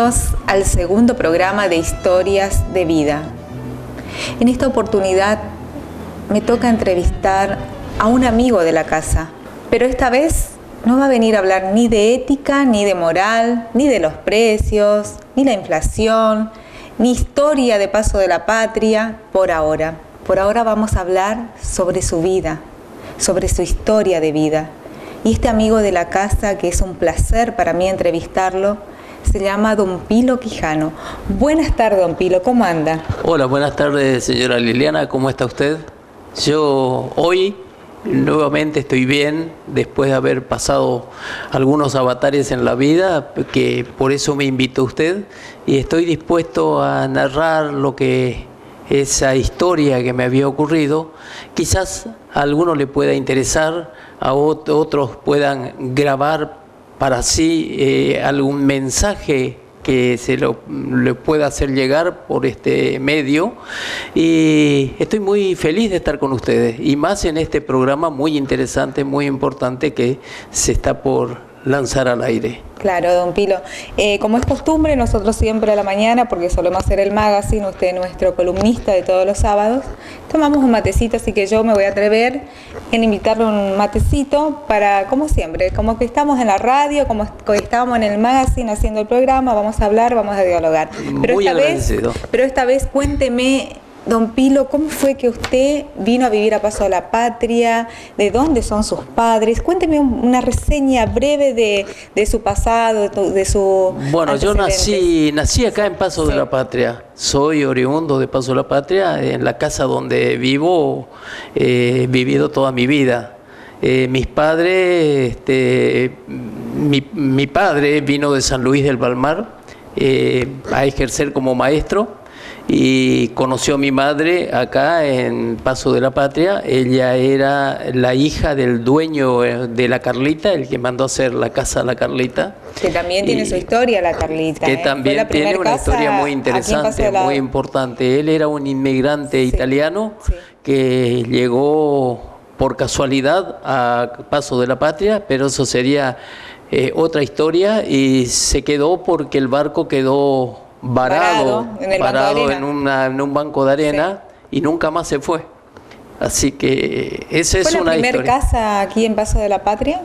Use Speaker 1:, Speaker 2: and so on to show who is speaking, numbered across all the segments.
Speaker 1: Bienvenidos al segundo programa de Historias de Vida. En esta oportunidad me toca entrevistar a un amigo de la casa, pero esta vez no va a venir a hablar ni de ética, ni de moral, ni de los precios, ni la inflación, ni historia de Paso de la Patria por ahora. Por ahora vamos a hablar sobre su vida, sobre su historia de vida. Y este amigo de la casa, que es un placer para mí entrevistarlo, se llama Don Pilo Quijano. Buenas tardes, Don Pilo, ¿cómo anda?
Speaker 2: Hola, buenas tardes, señora Liliana, ¿cómo está usted? Yo hoy nuevamente estoy bien, después de haber pasado algunos avatares en la vida, que por eso me invitó usted, y estoy dispuesto a narrar lo que esa historia que me había ocurrido. Quizás a alguno le pueda interesar, a otros puedan grabar para sí algún mensaje que le pueda hacer llegar por este medio, y estoy muy feliz de estar con ustedes, y más en este programa muy interesante, muy importante que se está por lanzar al aire.
Speaker 1: Claro, Don Pilo. Como es costumbre, nosotros siempre a la mañana, porque solemos hacer el magazine, usted es nuestro columnista de todos los sábados, tomamos un matecito, así que yo me voy a atrever en invitarle un matecito para, como siempre, como que estamos en la radio, como estábamos en el magazine haciendo el programa, vamos a hablar, vamos a dialogar.
Speaker 2: Muy agradecido.
Speaker 1: Pero esta vez cuénteme, Don Pilo, ¿cómo fue que usted vino a vivir a Paso de la Patria? ¿De dónde son sus padres? Cuénteme una reseña breve de su pasado, de su
Speaker 2: Bueno, yo nací acá en Paso de la Patria. Soy oriundo de Paso de la Patria, en la casa donde vivo, he vivido toda mi vida. Mis padres, mi padre vino de San Luis del Palmar a ejercer como maestro, y conoció a mi madre acá en Paso de la Patria. Ella era la hija del dueño de la Carlita, el que mandó a hacer la casa La Carlita.
Speaker 1: Que también tiene su historia, la Carlita.
Speaker 2: Que también tiene una historia muy interesante, muy importante. Él era un inmigrante italiano que llegó por casualidad a Paso de la Patria, pero eso sería otra historia, y se quedó porque el barco quedó varado en un banco de arena, y nunca más se fue. Así que esa es una historia. ¿Fue la primera casa aquí en Paso de la Patria?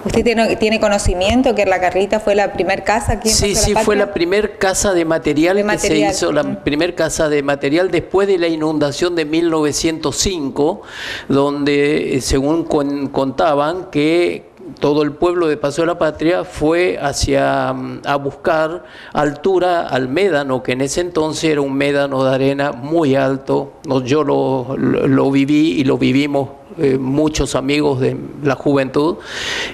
Speaker 1: ¿Usted tiene conocimiento que la Carlita fue la primera casa aquí en Paso de la Patria?
Speaker 2: Sí, fue la primera casa de material que se hizo, la primera casa de material después de la inundación de 1905, donde según contaban que todo el pueblo de Paso de la Patria fue a buscar altura al médano, que en ese entonces era un médano de arena muy alto. Yo lo viví y lo vivimos muchos amigos de la juventud,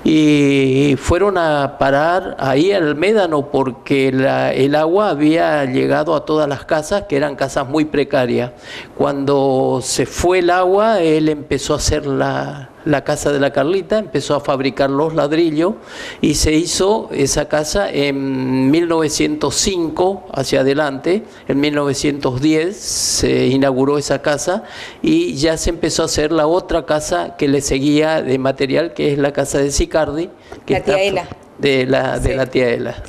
Speaker 2: y fueron a parar ahí al médano porque el agua había llegado a todas las casas, que eran casas muy precarias. Cuando se fue el agua, él empezó a hacer la casa de la Carlita, empezó a fabricar los ladrillos, y se hizo esa casa en 1905 hacia adelante. En 1910 se inauguró esa casa, y ya se empezó a hacer la otra casa que le seguía de material, que es la casa de Sicardi, que
Speaker 1: la tía Ela.
Speaker 2: De la tía Ela,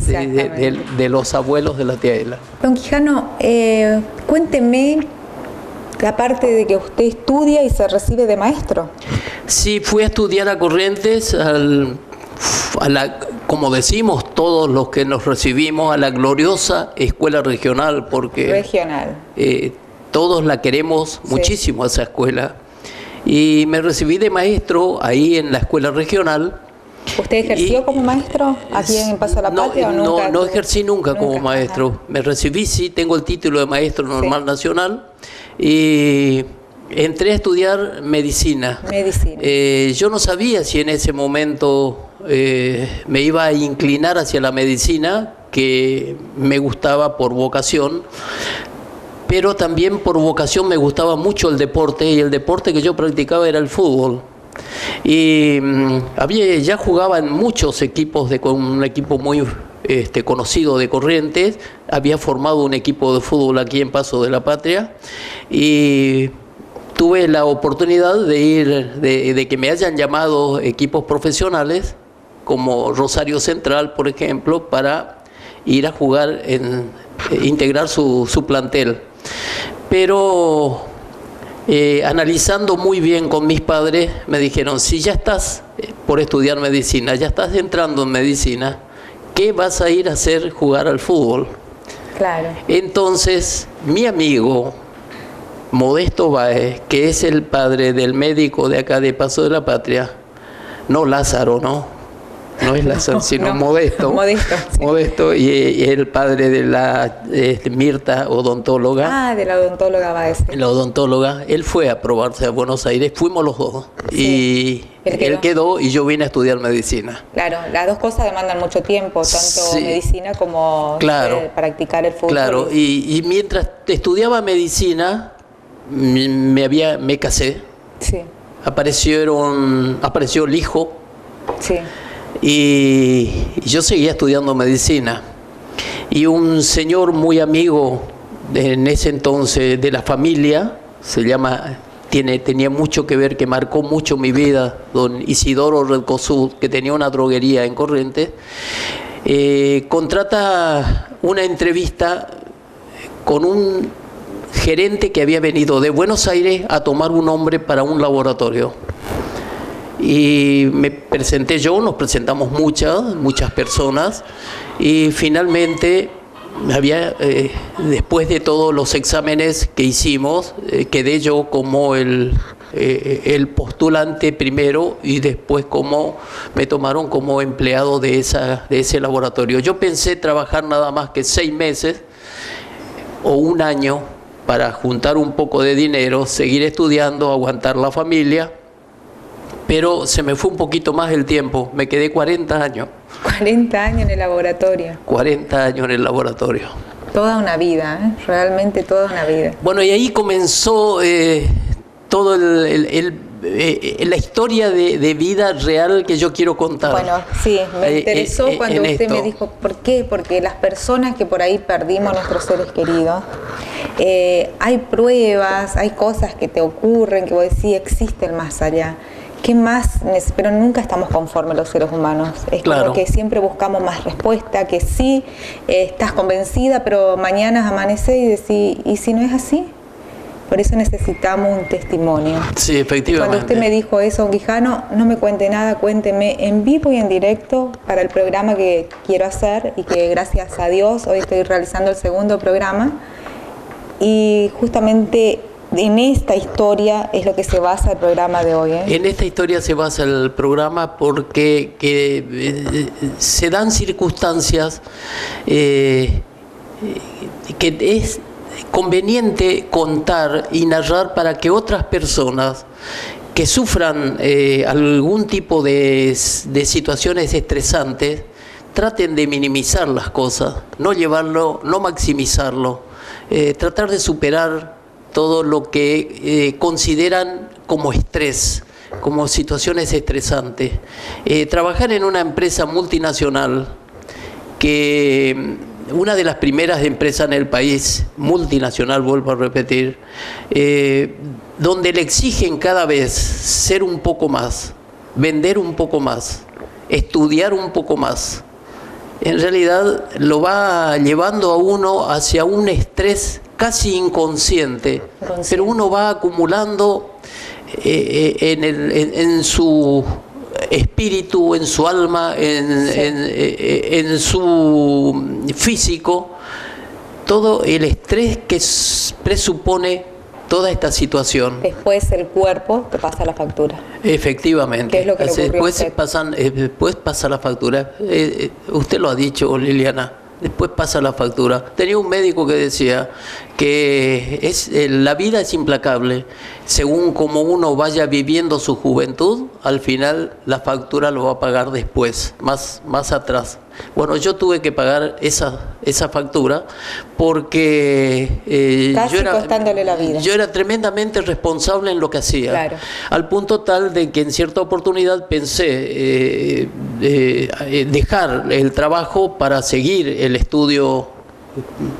Speaker 2: de los abuelos de la tía Ela.
Speaker 1: Don Quijano, cuénteme la parte de que usted estudia y se recibe de maestro.
Speaker 2: Sí, fui a estudiar a Corrientes, como decimos todos los que nos recibimos, a la gloriosa escuela regional, porque todos la queremos muchísimo, esa escuela. Y me recibí de maestro ahí en la escuela regional.
Speaker 1: ¿Usted ejerció como maestro aquí en Paso de la Patria o nunca?
Speaker 2: No ejercí nunca como maestro. Ajá. Me recibí, sí, tengo el título de maestro normal nacional, y entré a estudiar medicina. Yo no sabía si en ese momento me iba a inclinar hacia la medicina, que me gustaba por vocación, pero también por vocación me gustaba mucho el deporte, y el deporte que yo practicaba era el fútbol. Y ya jugaban muchos equipos, con un equipo muy conocido de Corrientes, había formado un equipo de fútbol aquí en Paso de la Patria, y tuve la oportunidad de que me hayan llamado equipos profesionales como Rosario Central, por ejemplo, para ir a jugar, integrar su plantel. Pero analizando muy bien con mis padres, me dijeron, si ya estás por estudiar medicina, ya estás entrando en medicina, ¿qué vas a ir a hacer? Jugar al fútbol.
Speaker 1: Claro.
Speaker 2: Entonces, mi amigo Modesto Báez, que es el padre del médico de acá de Paso de la Patria, no Lázaro, no es Lázaro, sino Modesto.
Speaker 1: Modesto, sí.
Speaker 2: Modesto, y el padre de la Mirta, odontóloga.
Speaker 1: Ah, de la odontóloga Báez.
Speaker 2: La odontóloga, él fue a probarse a Buenos Aires, fuimos los dos. Sí. Y él quedó y yo vine a estudiar medicina.
Speaker 1: Claro, las dos cosas demandan mucho tiempo, tanto medicina como practicar el fútbol.
Speaker 2: Claro, y mientras estudiaba medicina, me casé.
Speaker 1: Sí.
Speaker 2: Apareció el hijo.
Speaker 1: Sí.
Speaker 2: Y yo seguía estudiando medicina. Y un señor muy amigo en ese entonces de la familia, tenía mucho que ver, que marcó mucho mi vida, don Isidoro Redcosud, que tenía una droguería en Corrientes, contrata una entrevista con un gerente que había venido de Buenos Aires a tomar un hombre para un laboratorio. Y me presenté yo, nos presentamos muchas personas, y finalmente después de todos los exámenes que hicimos, quedé yo como el postulante primero, y después me tomaron como empleado de ese laboratorio. Yo pensé trabajar nada más que 6 meses o un año para juntar un poco de dinero, seguir estudiando, aguantar la familia, pero se me fue un poquito más el tiempo, me quedé 40 años.
Speaker 1: 40 años en el laboratorio.
Speaker 2: 40 años en el laboratorio.
Speaker 1: Toda una vida, realmente toda una vida.
Speaker 2: Bueno, y ahí comenzó todo la historia de vida real que yo quiero contar.
Speaker 1: Bueno, sí, me interesó cuando usted me dijo, ¿por qué? Porque las personas que por ahí perdimos a nuestros seres queridos, hay pruebas, hay cosas que te ocurren, que vos decís, existe el más allá. ¿Qué más? Pero nunca estamos conformes los seres humanos. Es como que siempre buscamos más respuesta, que sí, estás convencida, pero mañana amanece y decís, ¿y si no es así? Por eso necesitamos un testimonio.
Speaker 2: Sí, efectivamente.
Speaker 1: Cuando usted me dijo eso, Guijano, no me cuente nada, cuénteme en vivo y en directo para el programa que quiero hacer, y que gracias a Dios hoy estoy realizando el 2º programa. Y justamente en esta historia es lo que se basa el programa de hoy.
Speaker 2: En esta historia se basa el programa porque se dan circunstancias que es conveniente contar y narrar para que otras personas que sufran algún tipo de situaciones estresantes traten de minimizar las cosas, no maximizarlo, tratar de superar todo lo que consideran como estrés, como situaciones estresantes. Trabajar en una empresa multinacional, que una de las primeras empresas en el país, multinacional, vuelvo a repetir, donde le exigen cada vez ser un poco más, vender un poco más, estudiar un poco más, en realidad lo va llevando a uno hacia un estrés casi inconsciente, pero uno va acumulando en su espíritu, en su alma, en su físico, todo el estrés que presupone toda esta situación.
Speaker 1: Después el cuerpo te pasa la factura.
Speaker 2: Efectivamente.
Speaker 1: ¿Qué es lo que
Speaker 2: después pasa la factura. Usted lo ha dicho, Liliana. Después pasa la factura. Tenía un médico que decía que la vida es implacable. Según como uno vaya viviendo su juventud, al final la factura lo va a pagar después, más atrás. Bueno, yo tuve que pagar esa factura porque
Speaker 1: costándole la vida.
Speaker 2: Yo era tremendamente responsable en lo que hacía. Claro. Al punto tal de que en cierta oportunidad pensé dejar el trabajo para seguir el estudio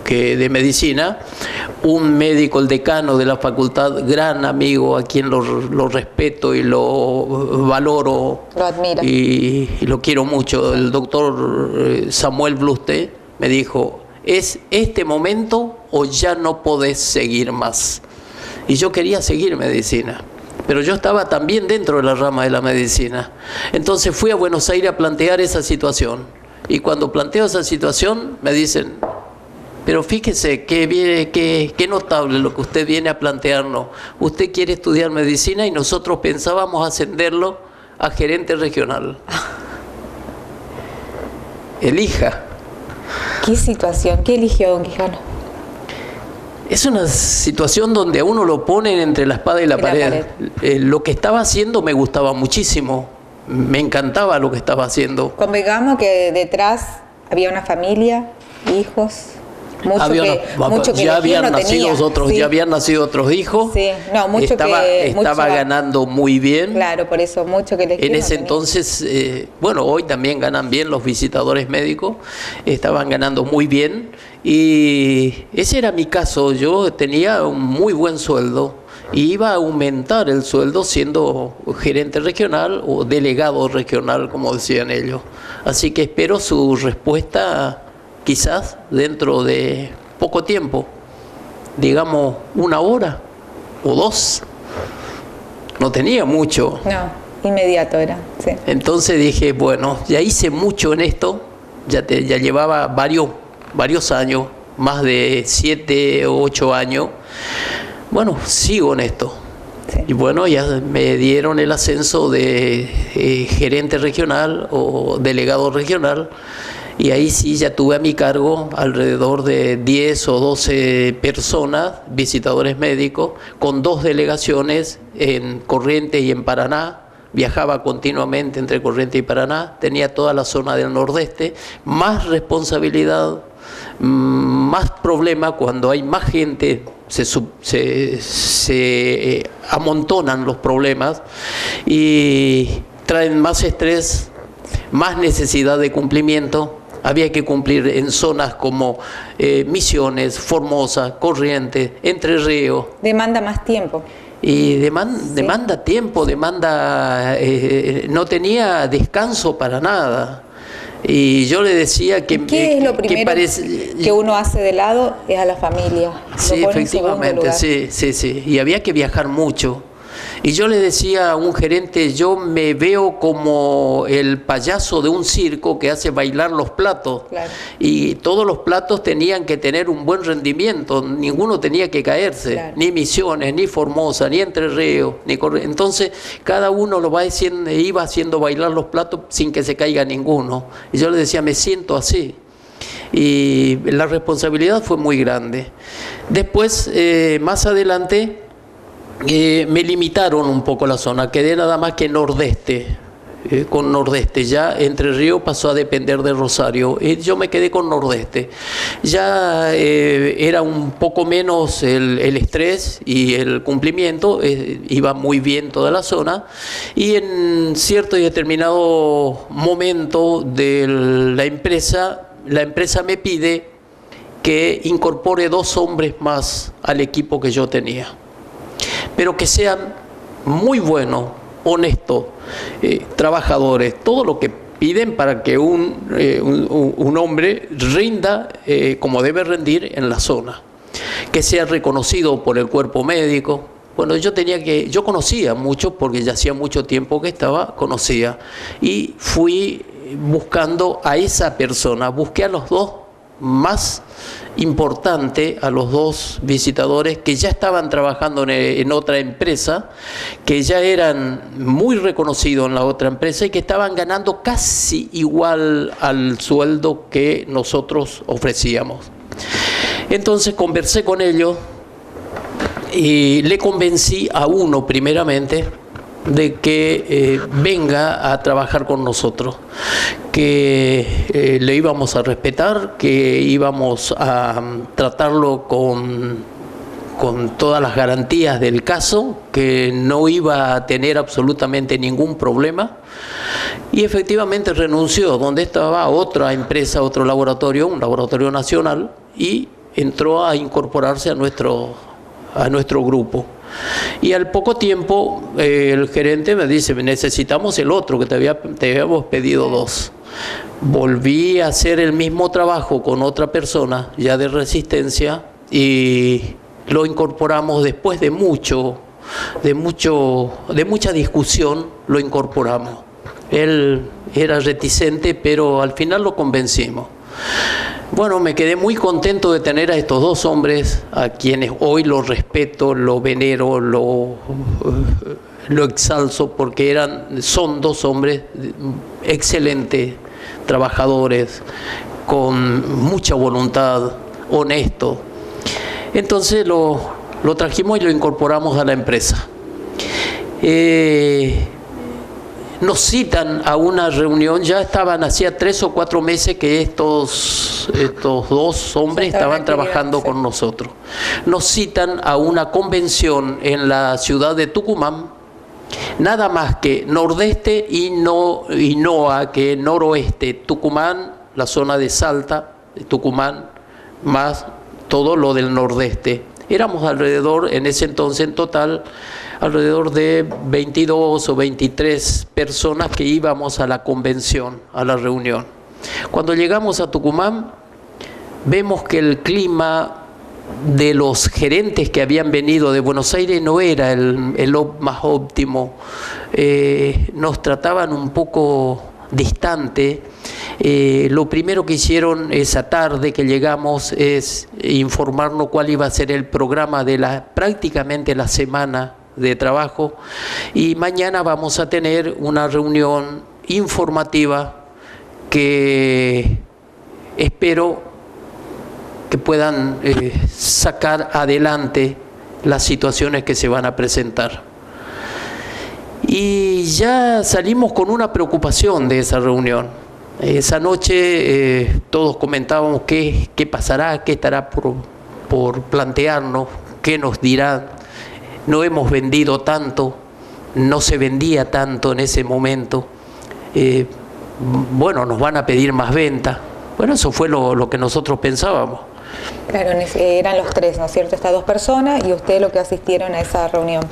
Speaker 2: de medicina. Un médico, el decano de la facultad, gran amigo, a quien lo respeto y lo valoro,
Speaker 1: lo admiro
Speaker 2: y lo quiero mucho, el doctor Samuel Bluste, me dijo, ¿es este momento o ya no podés seguir más? Y yo quería seguir medicina, pero yo estaba también dentro de la rama de la medicina. Entonces fui a Buenos Aires a plantear esa situación. Y cuando planteo esa situación, me dicen, pero fíjese qué notable lo que usted viene a plantearnos. Usted quiere estudiar medicina y nosotros pensábamos ascenderlo a gerente regional. Elija.
Speaker 1: ¿Qué situación? ¿Qué eligió, don Quijano?
Speaker 2: Es una situación donde a uno lo ponen entre la espada y la pared. Lo que estaba haciendo me gustaba muchísimo. Me encantaba lo que estaba haciendo.
Speaker 1: Convengamos que detrás había una familia, hijos,
Speaker 2: ya habían nacido otros hijos.
Speaker 1: Sí, no,
Speaker 2: estaba ganando muy bien.
Speaker 1: Claro, por eso mucho que elegir.
Speaker 2: En ese entonces, hoy también ganan bien los visitadores médicos, estaban ganando muy bien y ese era mi caso. Yo tenía un muy buen sueldo. Y iba a aumentar el sueldo siendo gerente regional o delegado regional, como decían ellos. Así que espero su respuesta quizás dentro de poco tiempo, digamos 1 hora o 2. No tenía mucho.
Speaker 1: No, inmediato era, sí.
Speaker 2: Entonces dije, bueno, ya hice mucho en esto, ya llevaba varios años, más de 7 o 8 años. Bueno, sigo en esto. Sí. Y bueno, ya me dieron el ascenso de gerente regional o delegado regional. Y ahí sí ya tuve a mi cargo alrededor de 10 o 12 personas, visitadores médicos, con 2 delegaciones en Corrientes y en Paraná. Viajaba continuamente entre Corrientes y Paraná. Tenía toda la zona del Nordeste. Más responsabilidad, más problema cuando hay más gente. Se amontonan los problemas y traen más estrés, más necesidad de cumplimiento. Había que cumplir en zonas como Misiones, Formosa, Corrientes, Entre Ríos.
Speaker 1: Demanda más tiempo.
Speaker 2: Y demanda tiempo, no tenía descanso para nada. Y yo le decía que...
Speaker 1: ¿Qué es lo primero que uno hace de lado? Es a la familia.
Speaker 2: Sí, efectivamente, sí. Y había que viajar mucho. Y yo le decía a un gerente, yo me veo como el payaso de un circo que hace bailar los platos. Claro. Y todos los platos tenían que tener un buen rendimiento, ninguno tenía que caerse, claro. Ni Misiones, ni Formosa, ni Entre Ríos, ni Corrientes. Entonces, cada uno iba haciendo bailar los platos sin que se caiga ninguno. Y yo le decía, me siento así. Y la responsabilidad fue muy grande. Después, más adelante... me limitaron un poco la zona, quedé nada más que Nordeste, con Nordeste, ya Entre Ríos pasó a depender de Rosario, y yo me quedé con Nordeste. Ya era un poco menos el estrés y el cumplimiento, iba muy bien toda la zona, y en cierto y determinado momento de la empresa me pide que incorpore 2 hombres más al equipo que yo tenía, pero que sean muy buenos, honestos, trabajadores, todo lo que piden para que un hombre rinda como debe rendir en la zona, que sea reconocido por el cuerpo médico. Bueno, yo conocía mucho porque ya hacía mucho tiempo que conocía, y fui buscando a esa persona, busqué a los 2 más importante, a los 2 visitadores que ya estaban trabajando en otra empresa, que ya eran muy reconocidos en la otra empresa y que estaban ganando casi igual al sueldo que nosotros ofrecíamos. Entonces conversé con ellos y le convencí a uno primeramente de que venga a trabajar con nosotros, que le íbamos a respetar, que íbamos a tratarlo con todas las garantías del caso, que no iba a tener absolutamente ningún problema. Y efectivamente renunció, donde estaba otra empresa, otro laboratorio, un laboratorio nacional, y entró a incorporarse a nuestro grupo. Y al poco tiempo el gerente me dice, necesitamos el otro, que te habíamos pedido 2. volví a hacer el mismo trabajo con otra persona, ya de Resistencia, y lo incorporamos después de mucha discusión, lo incorporamos. Él era reticente, pero al final lo convencimos. Bueno, me quedé muy contento de tener a estos dos hombres, a quienes hoy los respeto, los venero, lo exalzo, porque son dos hombres excelentes, trabajadores, con mucha voluntad, honestos. Entonces lo trajimos y lo incorporamos a la empresa. Nos citan a una reunión, ya estaban hacía 3 o 4 meses que estos dos hombres estaban trabajando con nosotros. Nos citan a una convención en la ciudad de Tucumán, nada más que nordeste y NOA, que noroeste, Tucumán, la zona de Salta, Tucumán, más todo lo del nordeste. Éramos alrededor, en ese entonces en total, alrededor de 22 o 23 personas que íbamos a la convención, a la reunión. Cuando llegamos a Tucumán, vemos que el clima de los gerentes que habían venido de Buenos Aires no era el más óptimo. Nos trataban un poco distante. Lo primero que hicieron esa tarde que llegamos es informarnos cuál iba a ser el programa de prácticamente la semana de trabajo, y mañana vamos a tener una reunión informativa que espero que puedan sacar adelante las situaciones que se van a presentar. Y ya salimos con una preocupación de esa reunión. Esa noche todos comentábamos qué pasará, qué estará por plantearnos, qué nos dirá. No hemos vendido tanto, no se vendía tanto en ese momento. Bueno, nos van a pedir más venta. Bueno, eso fue lo que nosotros pensábamos.
Speaker 1: Claro, eran los tres, ¿no es cierto? Estas dos personas y ustedes los que asistieron a esa reunión.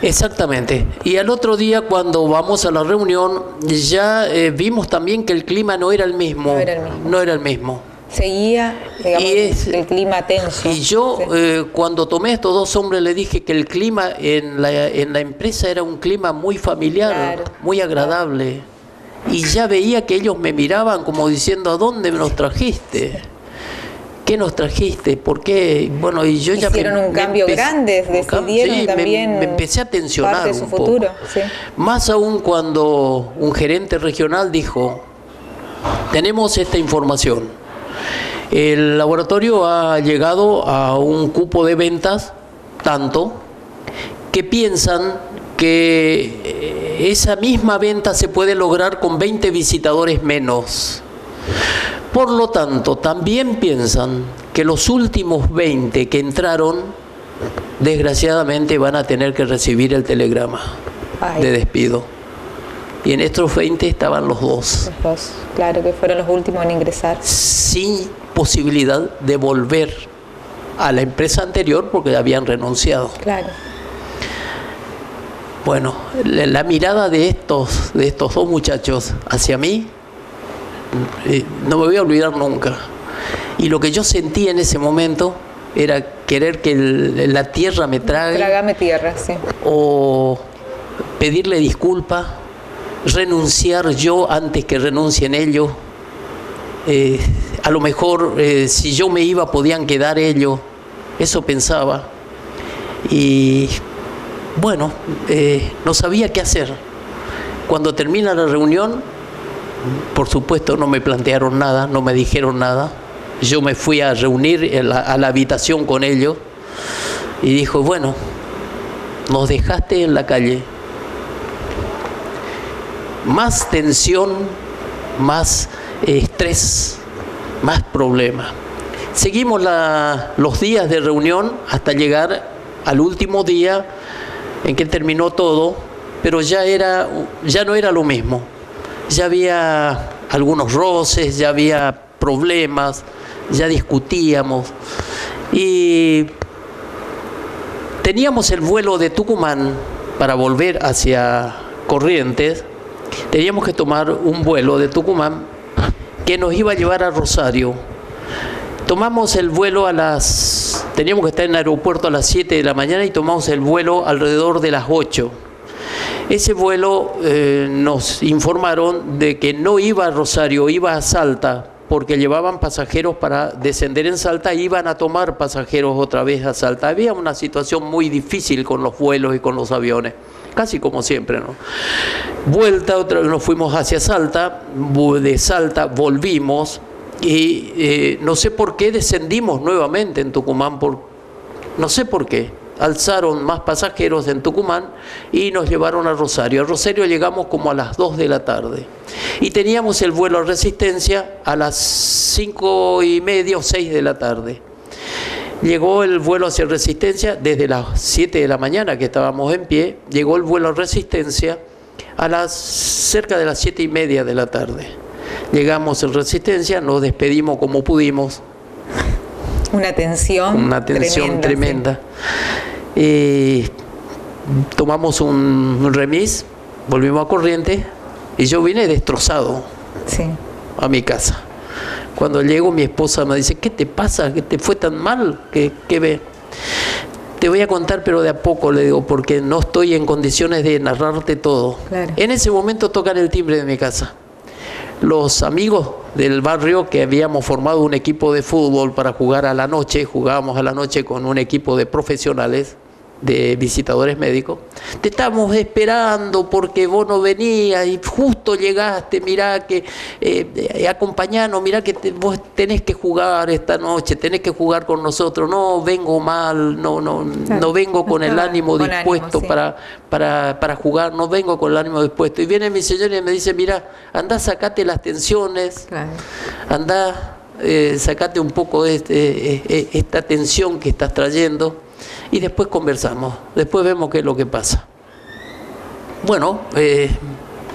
Speaker 2: Exactamente. Y al otro día, cuando vamos a la reunión, ya vimos también que el clima no era el mismo. No era el mismo.
Speaker 1: Seguía, digamos, el clima tenso.
Speaker 2: Y yo, cuando tomé a estos dos hombres, le dije que el clima en la empresa era un clima muy familiar, claro, muy agradable. Claro. Y ya veía que ellos me miraban como diciendo, ¿a dónde nos trajiste? ¿Qué nos trajiste? ¿Por qué? Bueno, y yo
Speaker 1: hicieron un cambio grande, decidieron
Speaker 2: sí,
Speaker 1: también
Speaker 2: me empecé a tensionar
Speaker 1: parte de su
Speaker 2: un
Speaker 1: futuro,
Speaker 2: poco.
Speaker 1: Sí.
Speaker 2: Más aún cuando un gerente regional dijo, tenemos esta información. El laboratorio ha llegado a un cupo de ventas tanto que piensan que esa misma venta se puede lograr con 20 visitadores menos. Por lo tanto, también piensan que los últimos 20 que entraron, desgraciadamente van a tener que recibir el telegrama de despido. Y en estos 20 estaban los dos.
Speaker 1: Los dos, claro, que fueron los últimos en ingresar.
Speaker 2: Sin posibilidad de volver a la empresa anterior porque habían renunciado.
Speaker 1: Claro.
Speaker 2: Bueno, la mirada de estos dos muchachos hacia mí, no me voy a olvidar nunca. Y lo que yo sentí en ese momento era querer que la tierra me trague.
Speaker 1: Trágame tierra, sí.
Speaker 2: O pedirle disculpas, renunciar yo antes que renuncien ellos. A lo mejor si yo me iba podían quedar ellos. Eso pensaba. Y bueno, no sabía qué hacer. Cuando termina la reunión, por supuesto no me plantearon nada, no me dijeron nada. Yo me fui a reunir a la habitación con ellos y dijo, bueno, nos dejaste en la calle. Más tensión, más estrés, más problemas. Seguimos los días de reunión hasta llegar al último día en que terminó todo, pero ya no era lo mismo. Ya había algunos roces, ya había problemas, ya discutíamos. Y teníamos el vuelo de Tucumán para volver hacia Corrientes teníamos que tomar un vuelo de Tucumán que nos iba a llevar a Rosario. Tomamos el vuelo teníamos que estar en el aeropuerto a las 7 de la mañana y tomamos el vuelo alrededor de las 8. Ese vuelo nos informaron de que no iba a Rosario, iba a Salta, porque llevaban pasajeros para descender en Salta, iban a tomar pasajeros otra vez a Salta. Había una situación muy difícil con los vuelos y con los aviones, casi como siempre, ¿no? Vuelta, otra vez nos fuimos hacia Salta, de Salta volvimos y no sé por qué descendimos nuevamente en Tucumán, no sé por qué. Alzaron más pasajeros en Tucumán y nos llevaron a Rosario. A Rosario llegamos como a las 2 de la tarde. Y teníamos el vuelo a Resistencia a las 5:30 o 6 de la tarde. Llegó el vuelo hacia Resistencia desde las 7 de la mañana que estábamos en pie. Llegó el vuelo a Resistencia a cerca de las 7:30 de la tarde. Llegamos en Resistencia, nos despedimos como pudimos.
Speaker 1: Una tensión
Speaker 2: tremenda. Tomamos un remis, volvimos a Corrientes y yo vine destrozado a mi casa. Cuando llego, mi esposa me dice: ¿qué te pasa? ¿Qué te fue tan mal? ¿Qué ve? Te voy a contar, pero de a poco, le digo, porque no estoy en condiciones de narrarte todo. Claro. En ese momento tocan el timbre de mi casa. Los amigos del barrio, que habíamos formado un equipo de fútbol para jugar a la noche, jugábamos a la noche con un equipo de profesionales, de visitadores médicos. Te estamos esperando porque vos no venías y justo llegaste, mirá que acompañanos, mirá que vos tenés que jugar esta noche, tenés que jugar con nosotros. No vengo mal, no vengo con el ánimo dispuesto para jugar, no vengo con el ánimo dispuesto. Y viene mi señora y me dice: mirá, andá, sacate las tensiones, andá, sacate un poco esta tensión que estás trayendo. Y después conversamos, después vemos qué es lo que pasa. Bueno,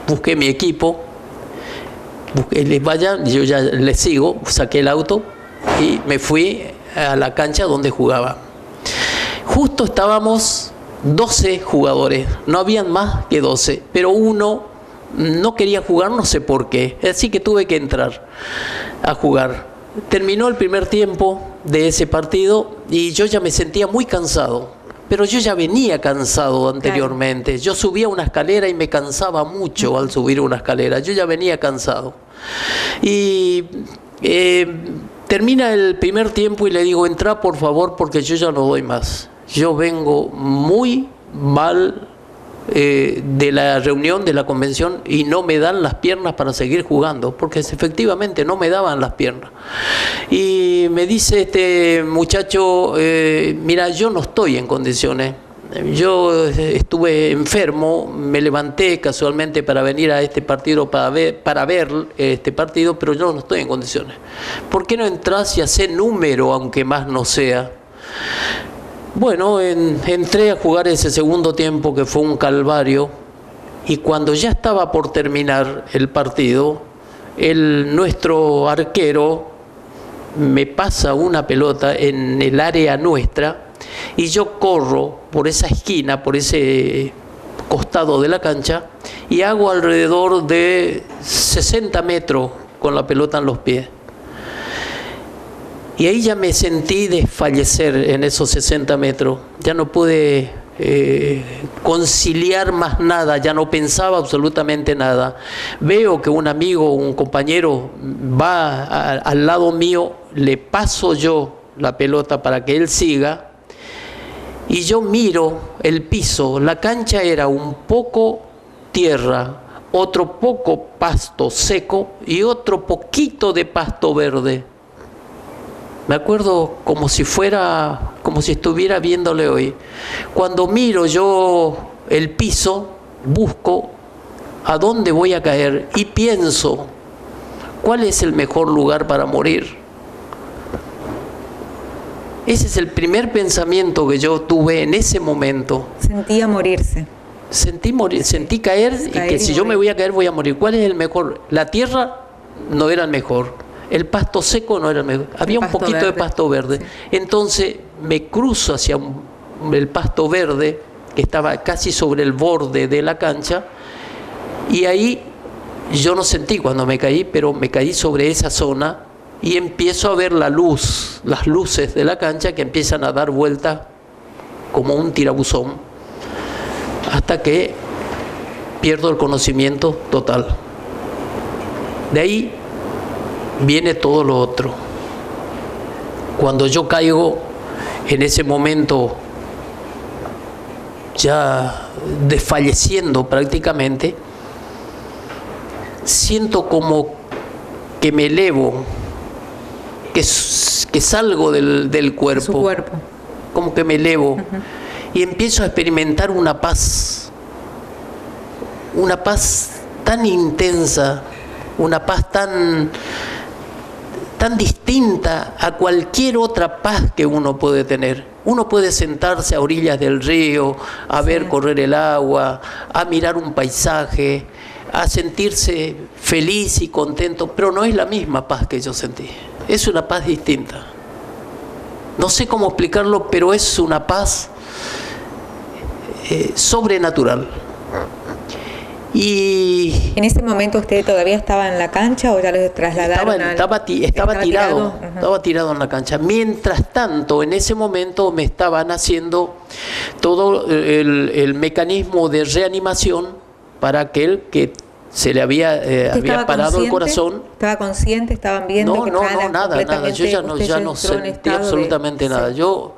Speaker 2: busqué mi equipo, vayan, yo ya les sigo, saqué el auto y me fui a la cancha donde jugaba. Justo estábamos 12 jugadores, no habían más que 12, pero uno no quería jugar, no sé por qué, así que tuve que entrar a jugar. Terminó el primer tiempo de ese partido y yo ya me sentía muy cansado, pero yo ya venía cansado anteriormente. Claro. Yo subía una escalera y me cansaba mucho al subir una escalera, yo ya venía cansado. Y termina el primer tiempo y le digo: entra por favor porque yo ya no doy más. Yo vengo muy mal de la reunión, de la convención, y no me dan las piernas para seguir jugando, porque efectivamente no me daban las piernas. Y me dice este muchacho: mira, yo no estoy en condiciones, yo estuve enfermo, me levanté casualmente para venir a este partido, para ver este partido, pero yo no estoy en condiciones. ¿Por qué no entras y hacés número, aunque más no sea? Bueno, entré a jugar ese segundo tiempo, que fue un calvario, y cuando ya estaba por terminar el partido, nuestro arquero me pasa una pelota en el área nuestra y yo corro por esa esquina, por ese costado de la cancha, y hago alrededor de 60 metros con la pelota en los pies. Y ahí ya me sentí desfallecer en esos 60 metros. Ya no pude conciliar más nada, ya no pensaba absolutamente nada. Veo que un amigo, un compañero va al lado mío, le paso yo la pelota para que él siga, y yo miro el piso. La cancha era un poco tierra, otro poco pasto seco y otro poquito de pasto verde. Me acuerdo como si estuviera viéndole hoy. Cuando miro yo el piso, busco a dónde voy a caer y pienso: ¿cuál es el mejor lugar para morir? Ese es el primer pensamiento que yo tuve en ese momento.
Speaker 1: Sentía morirse.
Speaker 2: Sentí caer y que si yo me voy a caer voy a morir. ¿Cuál es el mejor? La tierra no era el mejor. El pasto seco no era el mejor. Había un poquito de pasto verde. Sí. Entonces me cruzo hacia el pasto verde, que estaba casi sobre el borde de la cancha, Y ahí yo no sentí cuando me caí, pero me caí sobre esa zona y empiezo a ver la luz, las luces de la cancha que empiezan a dar vuelta como un tirabuzón, hasta que pierdo el conocimiento total. De ahí viene todo lo otro. Cuando yo caigo en ese momento, ya desfalleciendo prácticamente, siento como que me elevo, que salgo del cuerpo,
Speaker 1: su cuerpo,
Speaker 2: como que me elevo, y empiezo a experimentar una paz tan intensa, una paz tan distinta a cualquier otra paz que uno puede tener. Uno puede sentarse a orillas del río, a ver correr el agua, a mirar un paisaje, a sentirse feliz y contento, pero no es la misma paz que yo sentí. Es una paz distinta. No sé cómo explicarlo, pero es una paz sobrenatural. Y
Speaker 1: ¿en ese momento usted todavía estaba en la cancha o ya lo trasladaron?
Speaker 2: Estaba tirado en la cancha. Mientras tanto, en ese momento me estaban haciendo todo el mecanismo de reanimación para aquel que se le había parado el corazón.
Speaker 1: ¿Estaba consciente? ¿Estaban viendo?
Speaker 2: Nada. Yo ya no sentí absolutamente nada. Yo,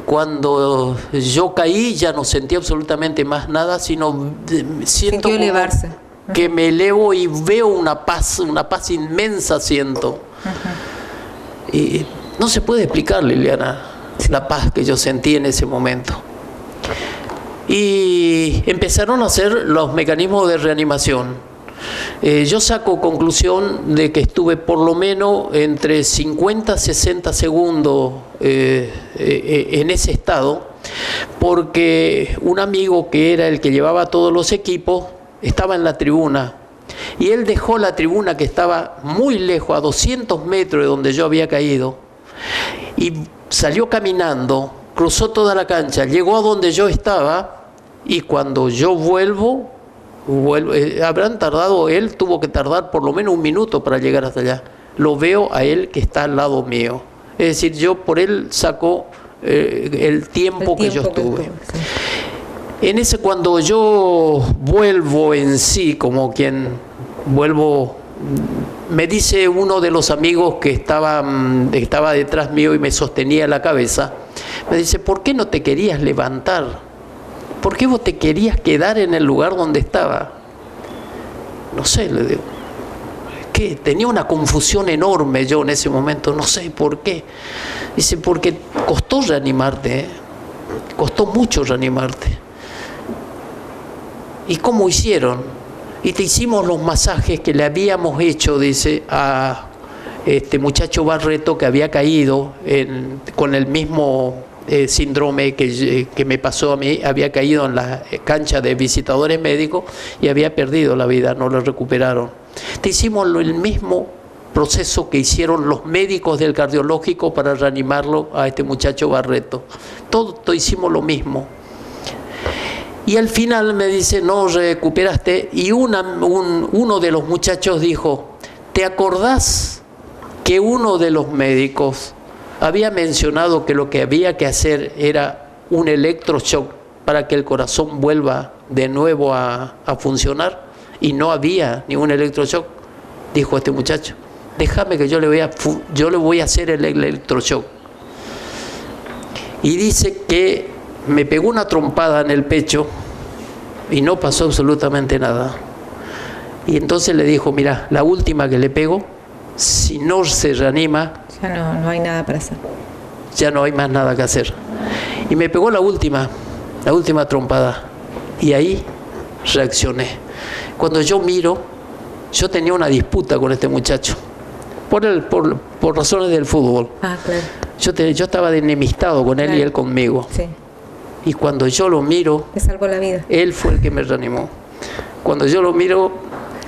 Speaker 2: cuando yo caí, ya no sentí absolutamente más nada, sino siento
Speaker 1: elevarse.
Speaker 2: Que me elevo y veo una paz inmensa siento. Y no se puede explicar, Liliana, la paz que yo sentí en ese momento. Y empezaron a hacer los mecanismos de reanimación. Yo saco conclusión de que estuve por lo menos entre 50 y 60 segundos en ese estado, porque un amigo que era el que llevaba todos los equipos estaba en la tribuna y él dejó la tribuna que estaba muy lejos, a 200 metros de donde yo había caído, y salió caminando, cruzó toda la cancha, llegó a donde yo estaba, y cuando yo vuelvo, habrán tardado, él tuvo que tardar por lo menos 1 minuto para llegar hasta allá. Lo veo a él que está al lado mío. Es decir, yo por él saco el tiempo que yo estuve. En ese, cuando yo vuelvo en sí, como quien vuelvo, me dice uno de los amigos que estaba detrás mío y me sostenía la cabeza, me dice: ¿por qué no te querías levantar? ¿Por qué vos te querías quedar en el lugar donde estaba? No sé, le digo. ¿Qué? Tenía una confusión enorme yo en ese momento, no sé por qué. Dice: porque costó reanimarte, costó mucho reanimarte. ¿Y cómo hicieron? Y te hicimos los masajes que le habíamos hecho, dice, a este muchacho Barreto que había caído con el mismo síndrome que me pasó a mí. Había caído en la cancha de visitadores médicos y había perdido la vida, no lo recuperaron. Te hicimos el mismo proceso que hicieron los médicos del cardiológico para reanimarlo a este muchacho Barreto. Todo hicimos lo mismo. Y al final me dice: no recuperaste. Y uno de los muchachos dijo: ¿te acordás que uno de los médicos había mencionado que lo que había que hacer era un electroshock para que el corazón vuelva de nuevo a funcionar? Y no había ningún electroshock. Dijo este muchacho: déjame que yo le voy a hacer el electroshock. Y dice que me pegó una trompada en el pecho y no pasó absolutamente nada. Y entonces le dijo: mira, la última que le pego, si no se reanima,
Speaker 1: ya no hay nada para hacer.
Speaker 2: Ya no hay más nada que hacer. Y me pegó la última trompada. Y ahí reaccioné. Cuando yo miro, yo tenía una disputa con este muchacho por razones del fútbol.
Speaker 1: Ah, claro.
Speaker 2: Yo estaba enemistado con él, claro, y él conmigo.
Speaker 1: Sí.
Speaker 2: Y cuando yo lo miro,
Speaker 1: te salvó la vida.
Speaker 2: Él fue el que me reanimó. Cuando yo lo miro,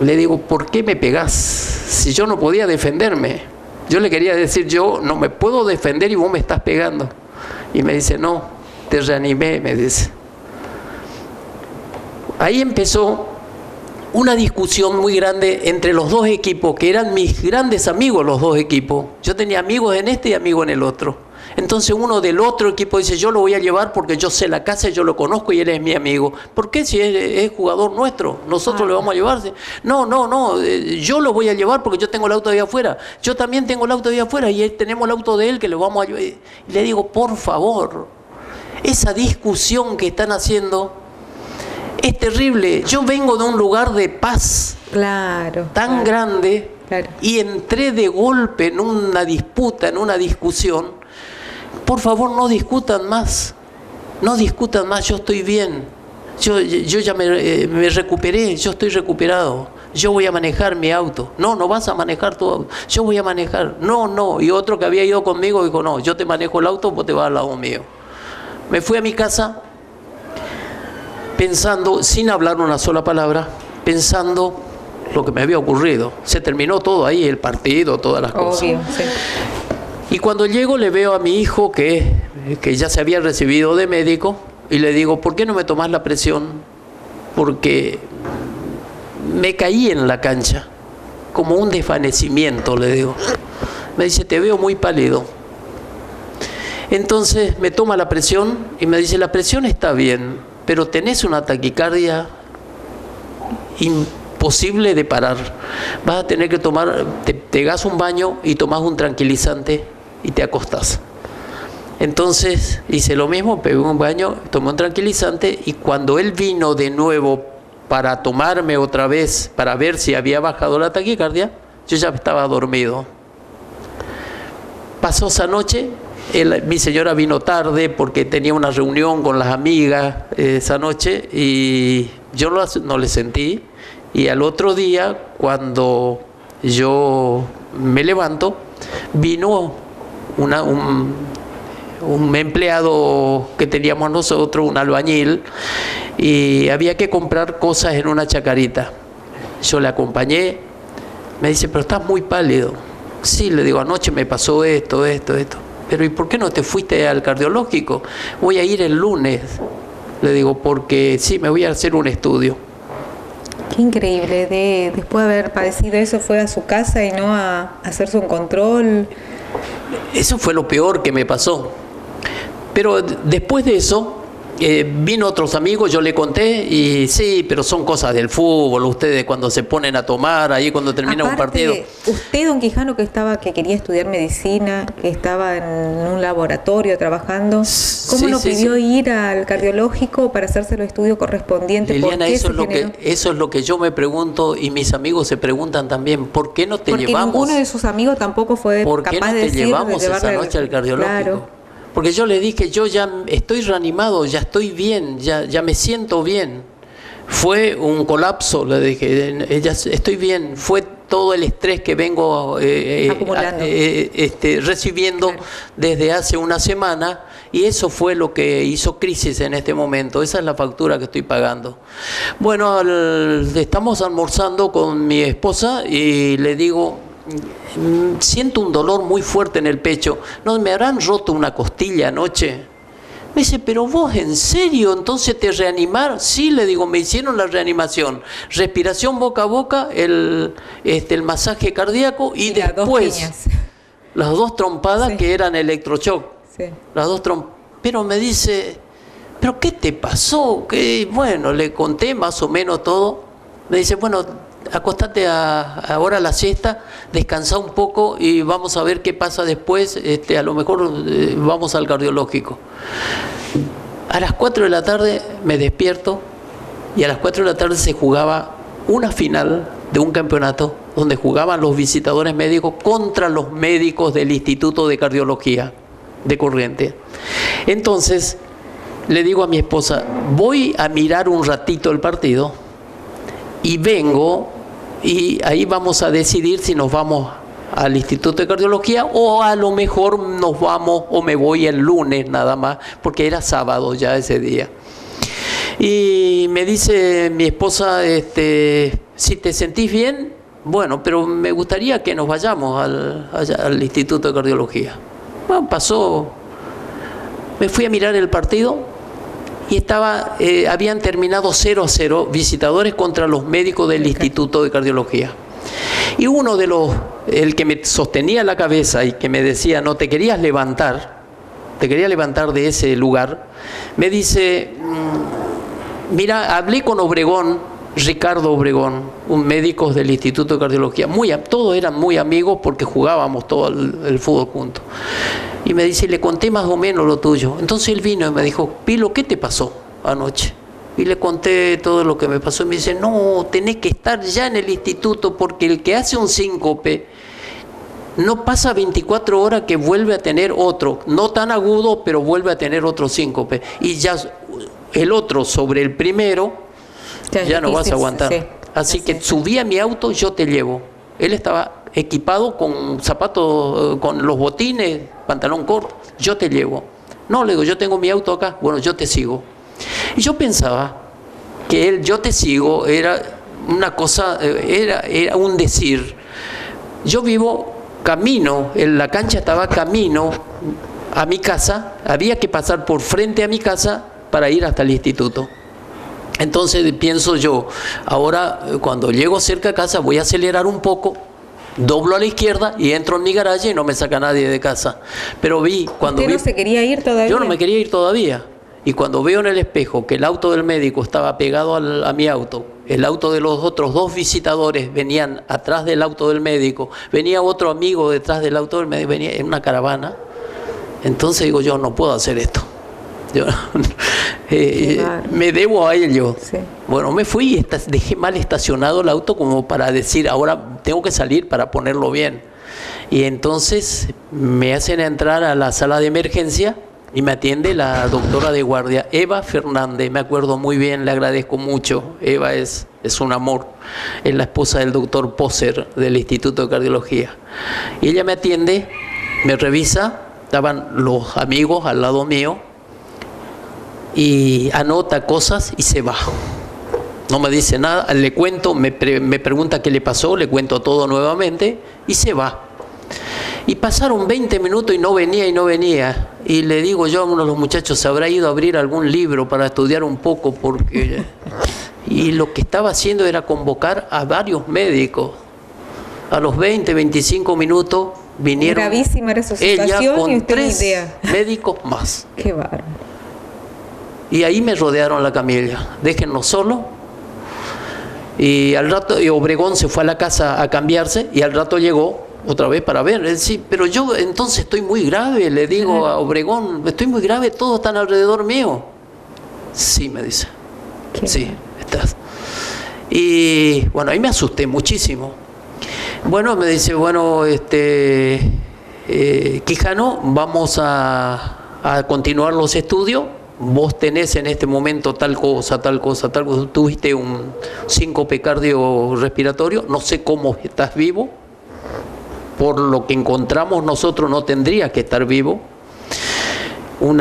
Speaker 2: le digo: ¿por qué me pegás? Si yo no podía defenderme. Yo le quería decir: yo no me puedo defender y vos me estás pegando. Y me dice: no, te reanimé, me dice. Ahí empezó una discusión muy grande entre los dos equipos, que eran mis grandes amigos los dos equipos. Yo tenía amigos en este y amigos en el otro. Entonces uno del otro equipo dice, yo lo voy a llevar porque yo sé la casa, yo lo conozco y él es mi amigo. ¿Por qué si es jugador nuestro? ¿Nosotros le vamos a llevar? No, yo lo voy a llevar porque yo tengo el auto de afuera. Yo también tengo el auto de afuera y tenemos el auto de él que lo vamos a llevar. Y le digo, por favor, esa discusión que están haciendo es terrible. Yo vengo de un lugar de paz tan grande y entré de golpe en una disputa, en una discusión. Por favor, no discutan más, yo estoy bien, yo ya me recuperé, yo estoy recuperado, yo voy a manejar mi auto. No vas a manejar tu auto, yo voy a manejar. No, y otro que había ido conmigo dijo, no, yo te manejo el auto, vos te vas al lado mío. Me fui a mi casa pensando, sin hablar una sola palabra, pensando lo que me había ocurrido. Se terminó todo ahí, el partido, todas las cosas.
Speaker 1: Obvio, sí.
Speaker 2: Y cuando llego le veo a mi hijo que ya se había recibido de médico y le digo, ¿por qué no me tomás la presión? Porque me caí en la cancha, como un desvanecimiento, le digo. Me dice, te veo muy pálido. Entonces me toma la presión y me dice, la presión está bien, pero tenés una taquicardia imposible de parar. Vas a tener que tomar, te pegas un baño y tomás un tranquilizante y te acostás. Entonces hice lo mismo, pegué un baño, tomé un tranquilizante y cuando él vino de nuevo para tomarme otra vez, para ver si había bajado la taquicardia, yo ya estaba dormido. Pasó esa noche, mi señora vino tarde porque tenía una reunión con las amigas esa noche y yo no le sentí. Y al otro día, cuando yo me levanto, vino un empleado que teníamos nosotros, un albañil, y había que comprar cosas en una chacarita. Yo le acompañé, me dice, pero estás muy pálido. Sí, le digo, anoche me pasó esto. Pero ¿y por qué no te fuiste al cardiológico? Voy a ir el lunes, le digo, porque sí, me voy a hacer un estudio.
Speaker 1: Qué increíble, después de haber padecido eso, fue a su casa y no a hacerse un control.
Speaker 2: Eso fue lo peor que me pasó. Pero después de eso, vino otros amigos, yo le conté, y sí, pero son cosas del fútbol, ustedes cuando se ponen a tomar, ahí cuando termina un partido.
Speaker 1: Usted, don Quijano, que quería estudiar medicina, que estaba en un laboratorio trabajando, ¿cómo no pidió ir al cardiológico para hacerse los estudios correspondientes?
Speaker 2: Liliana, eso es lo que yo me pregunto y mis amigos se preguntan también, ¿por qué no te llevamos?
Speaker 1: Porque ninguno de sus amigos tampoco fue capaz de decir,
Speaker 2: ¿por qué no te llevamos esa noche al cardiológico? Claro. Porque yo le dije, yo ya estoy reanimado, ya estoy bien, ya me siento bien. Fue un colapso, le dije, ya estoy bien, fue todo el estrés que vengo recibiendo desde hace una semana y eso fue lo que hizo crisis en este momento. Esa es la factura que estoy pagando. Bueno, estamos almorzando con mi esposa y le digo, siento un dolor muy fuerte en el pecho. ¿No me habrán roto una costilla anoche? Me dice, pero vos, ¿en serio? ¿Entonces te reanimaron? Sí, le digo, me hicieron la reanimación. Respiración boca a boca, el masaje cardíaco y después las dos trompadas que eran electroshock. Sí. Las dos Pero me dice, ¿pero qué te pasó? Bueno, le conté más o menos todo. Me dice, bueno, acostate ahora a la siesta, descansa un poco y vamos a ver qué pasa después, a lo mejor vamos al cardiológico. A las 4 de la tarde me despierto y a las 4 de la tarde se jugaba una final de un campeonato donde jugaban los visitadores médicos contra los médicos del Instituto de Cardiología de Corrientes. Entonces le digo a mi esposa, voy a mirar un ratito el partido y vengo y ahí vamos a decidir si nos vamos al Instituto de Cardiología o a lo mejor nos vamos o me voy el lunes nada más, porque era sábado ya ese día. Y me dice mi esposa, si te sentís bien, bueno, pero me gustaría que nos vayamos al Instituto de Cardiología. Bueno, pasó, me fui a mirar el partido y habían terminado 0-0 visitadores contra los médicos del Instituto de Cardiología. Y uno de el que me sostenía la cabeza y que me decía, no te querías levantar de ese lugar, me dice, mira, hablé con Obregón, Ricardo Obregón, un médico del Instituto de Cardiología, todos eran muy amigos porque jugábamos todo el fútbol juntos. Y me dice, le conté más o menos lo tuyo. Entonces él vino y me dijo, Pilo, ¿qué te pasó anoche? Y le conté todo lo que me pasó. Y me dice, no, tenés que estar ya en el instituto porque el que hace un síncope no pasa 24 horas que vuelve a tener otro, no tan agudo, pero vuelve a tener otro síncope. Y ya el otro sobre el primero, ya no vas a aguantar. Sí. Así que subí a mi auto, yo te llevo. Él estaba equipado con zapatos, con los botines, pantalón corto, yo te llevo. No, le digo, yo tengo mi auto acá, bueno, yo te sigo. Y yo pensaba que el yo te sigo era una cosa, era un decir. Yo vivo camino, la cancha estaba camino a mi casa, había que pasar por frente a mi casa para ir hasta el instituto. Entonces pienso yo, ahora cuando llego cerca a casa voy a acelerar un poco, doblo a la izquierda y entro en mi garaje y no me saca nadie de casa. Pero
Speaker 1: ¿Usted no se quería ir todavía?
Speaker 2: Yo no me quería ir todavía. Y cuando veo en el espejo que el auto del médico estaba pegado a mi auto, el auto de los otros dos visitadores venían atrás del auto del médico, venía otro amigo detrás del auto del médico, venía en una caravana, entonces digo, yo no puedo hacer esto. Yo, me debo a ello. Sí. Bueno, me fui y dejé mal estacionado el auto como para decir, ahora tengo que salir para ponerlo bien. Y entonces me hacen entrar a la sala de emergencia y me atiende la doctora de guardia, Eva Fernández, me acuerdo muy bien, le agradezco mucho. Eva es un amor, es la esposa del doctor Poser del Instituto de Cardiología. Y ella me atiende, me revisa, estaban los amigos al lado mío, y anota cosas y se va. No me dice nada, le cuento, me pregunta qué le pasó, le cuento todo nuevamente y se va. Y pasaron 20 minutos y no venía. Y le digo yo a uno de los muchachos, ¿se habrá ido a abrir algún libro para estudiar un poco? Porque y lo que estaba haciendo era convocar a varios médicos. A los 20, 25 minutos vinieron.
Speaker 1: Gravísima era su situación,
Speaker 2: ella con
Speaker 1: y usted
Speaker 2: 3
Speaker 1: idea.
Speaker 2: Médicos más.
Speaker 1: Qué bárbaro.
Speaker 2: Y ahí me rodearon la camilla. Déjennos solos. Y al rato Obregón se fue a la casa a cambiarse y al rato llegó otra vez para ver. Sí, pero yo entonces estoy muy grave, le digo a Obregón, estoy muy grave, todos están alrededor mío. Sí, me dice. Sí, estás. Y bueno, ahí me asusté muchísimo. Bueno, me dice, bueno, Quijano, vamos a continuar los estudios. Vos tenés en este momento tal cosa, tuviste un síncope cardiorrespiratorio, no sé cómo estás vivo, por lo que encontramos nosotros no tendrías que estar vivo, un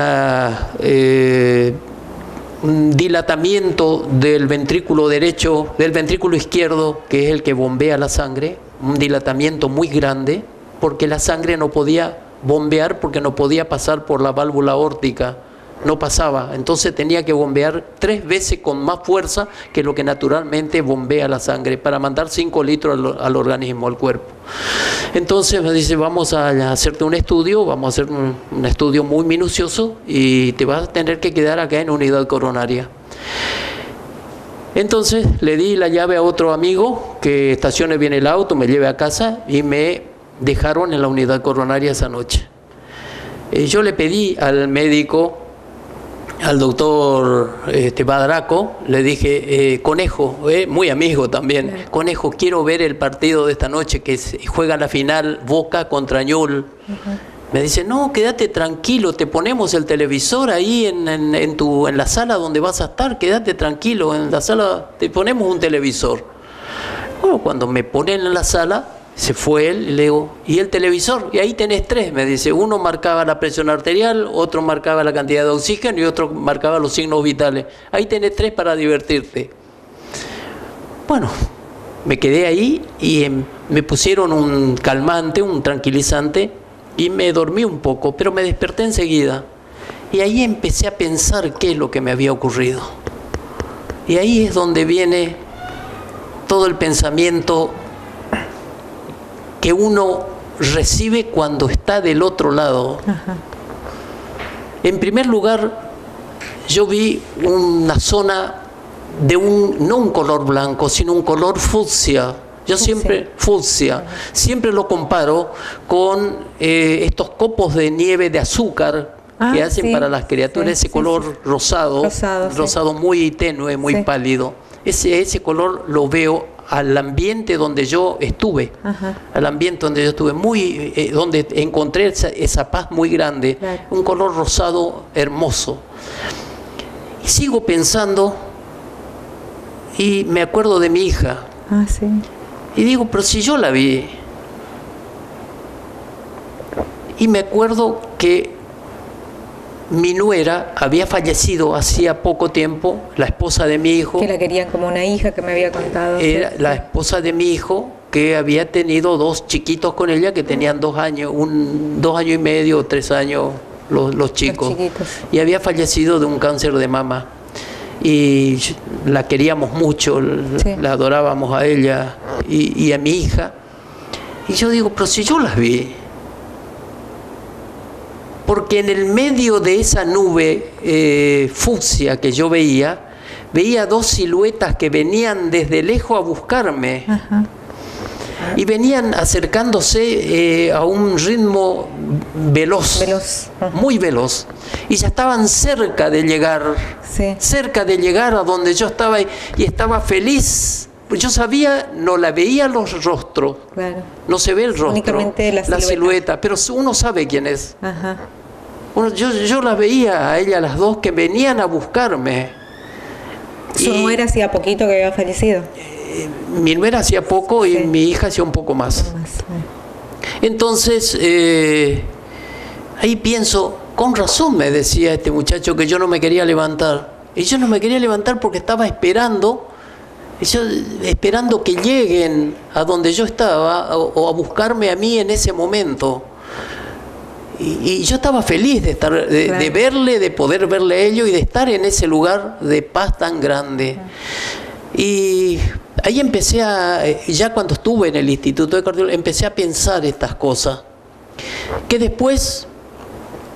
Speaker 2: dilatamiento del ventrículo derecho, del ventrículo izquierdo, que es el que bombea la sangre, un dilatamiento muy grande, porque la sangre no podía bombear, porque no podía pasar por la válvula aórtica. No pasaba, entonces tenía que bombear 3 veces con más fuerza que lo que naturalmente bombea la sangre para mandar 5 litros al organismo, al cuerpo. Entonces me dice, vamos a hacerte un estudio, vamos a hacer un estudio muy minucioso y te vas a tener que quedar acá en unidad coronaria. Entonces le di la llave a otro amigo que estacione bien el auto, me lleve a casa y me dejaron en la unidad coronaria esa noche. Yo le pedí al médico, al doctor Badraco, le dije, Conejo, muy amigo también, Conejo, quiero ver el partido de esta noche que juega la final Boca contra Ñul. Me dice, no, quédate tranquilo, te ponemos el televisor ahí en la sala donde vas a estar, quédate tranquilo, en la sala te ponemos un televisor. Bueno, cuando me ponen en la sala, se fue él y le digo, ¿y el televisor? Y ahí tenés 3, me dice. Uno marcaba la presión arterial, otro marcaba la cantidad de oxígeno y otro marcaba los signos vitales. Ahí tenés 3 para divertirte. Bueno, me quedé ahí y me pusieron un calmante, un tranquilizante y me dormí un poco, pero me desperté enseguida. Y ahí empecé a pensar qué es lo que me había ocurrido. Y ahí es donde viene todo el pensamiento que uno recibe cuando está del otro lado. Ajá. En primer lugar, yo vi una zona de no un color blanco, sino un color fucsia. Yo siempre, fucsia, siempre lo comparo con estos copos de nieve de azúcar que hacen para las criaturas, ese color rosado muy tenue, muy pálido. Ese color lo veo al ambiente donde yo estuve, donde encontré esa paz muy grande, un color rosado hermoso. Y sigo pensando, y me acuerdo de mi hija, y digo, pero si yo la vi, y me acuerdo que mi nuera había fallecido hacía poco tiempo, la esposa de mi hijo.
Speaker 1: Que la querían como una hija, que me había contado.
Speaker 2: Era la esposa de mi hijo, que había tenido 2 chiquitos con ella, que tenían 2 años, 2 años y medio, 3 años los chicos. Y había fallecido de un cáncer de mama. Y la queríamos mucho, la adorábamos a ella y a mi hija. Y yo digo, pero si yo las vi. Porque en el medio de esa nube fucsia que yo veía 2 siluetas que venían desde lejos a buscarme. Ajá. Y venían acercándose a un ritmo veloz. Muy veloz. Y ya estaban cerca de llegar a donde yo estaba y estaba feliz. Yo sabía, no la veía los rostros, no se ve el rostro, únicamente la silueta, pero uno sabe quién es. Ajá. Yo las veía a ellas, las 2, que venían a buscarme.
Speaker 1: ¿Su nuera hacía poquito que había fallecido?
Speaker 2: Mi nuera hacía poco y mi hija hacía un poco más. Entonces, ahí pienso, con razón me decía este muchacho que yo no me quería levantar. Y yo no me quería levantar porque estaba esperando que lleguen a donde yo estaba o a buscarme a mí en ese momento. Y yo estaba feliz de estar, de verle, de poder verle a ellos y de estar en ese lugar de paz tan grande. Y ahí empecé ya cuando estuve en el Instituto de Cardiología, empecé a pensar estas cosas. Que después